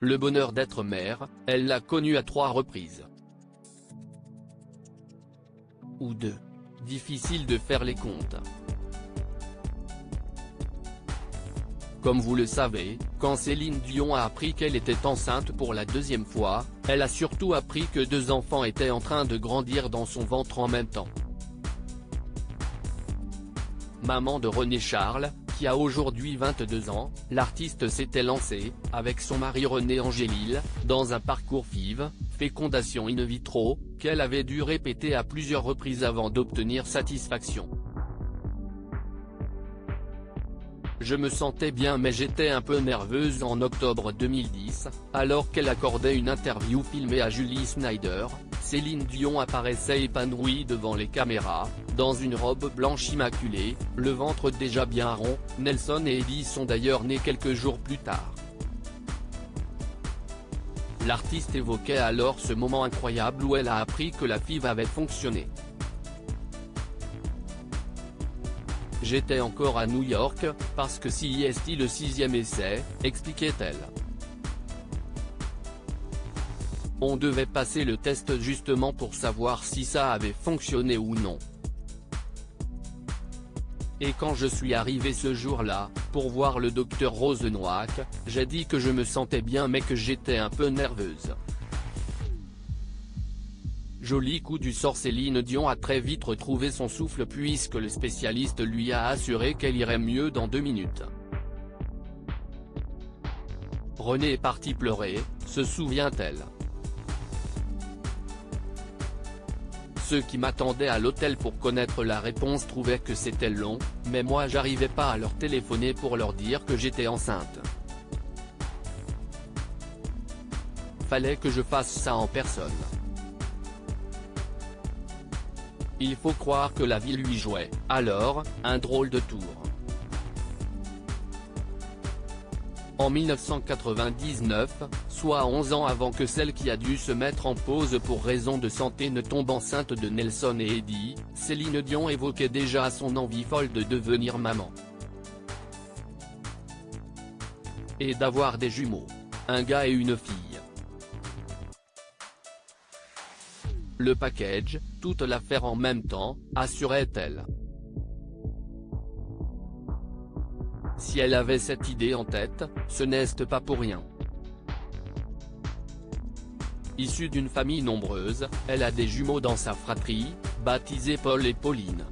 Le bonheur d'être mère, elle l'a connu à 3 reprises. Ou 2. Difficile de faire les comptes. Comme vous le savez, quand Céline Dion a appris qu'elle était enceinte pour la 2e fois, elle a surtout appris que 2 enfants étaient en train de grandir dans son ventre en même temps. Maman de René Charles, qui a aujourd'hui 22 ans, l'artiste s'était lancée, avec son mari René Angélil, dans un parcours FIV, fécondation in vitro, qu'elle avait dû répéter à plusieurs reprises avant d'obtenir satisfaction. Je me sentais bien mais j'étais un peu nerveuse en octobre 2010, alors qu'elle accordait une interview filmée à Julie Snyder. Céline Dion apparaissait épanouie devant les caméras, dans une robe blanche immaculée, le ventre déjà bien rond. Nelson et Eddy sont d'ailleurs nés quelques jours plus tard. L'artiste évoquait alors ce moment incroyable où elle a appris que la FIV avait fonctionné. J'étais encore à New York, parce que c'était le 6e essai, expliquait-elle. On devait passer le test justement pour savoir si ça avait fonctionné ou non. Et quand je suis arrivé ce jour-là, pour voir le docteur Rose Nowak, j'ai dit que je me sentais bien mais que j'étais un peu nerveuse. Joli coup du sort. Céline Dion a très vite retrouvé son souffle puisque le spécialiste lui a assuré qu'elle irait mieux dans 2 minutes. René est parti pleurer, se souvient-elle. Ceux qui m'attendaient à l'hôtel pour connaître la réponse trouvaient que c'était long, mais moi j'arrivais pas à leur téléphoner pour leur dire que j'étais enceinte. Fallait que je fasse ça en personne. Il faut croire que la vie lui jouait, alors, un drôle de tour. En 1999, soit 11 ans avant que celle qui a dû se mettre en pause pour raison de santé ne tombe enceinte de Nelson et Eddy, Céline Dion évoquait déjà son envie folle de devenir maman. Et d'avoir des jumeaux. Un gars et une fille. Le package, toute l'affaire en même temps, assurait-elle. Si elle avait cette idée en tête, ce n'est pas pour rien. Issue d'une famille nombreuse, elle a des jumeaux dans sa fratrie, baptisés Paul et Pauline.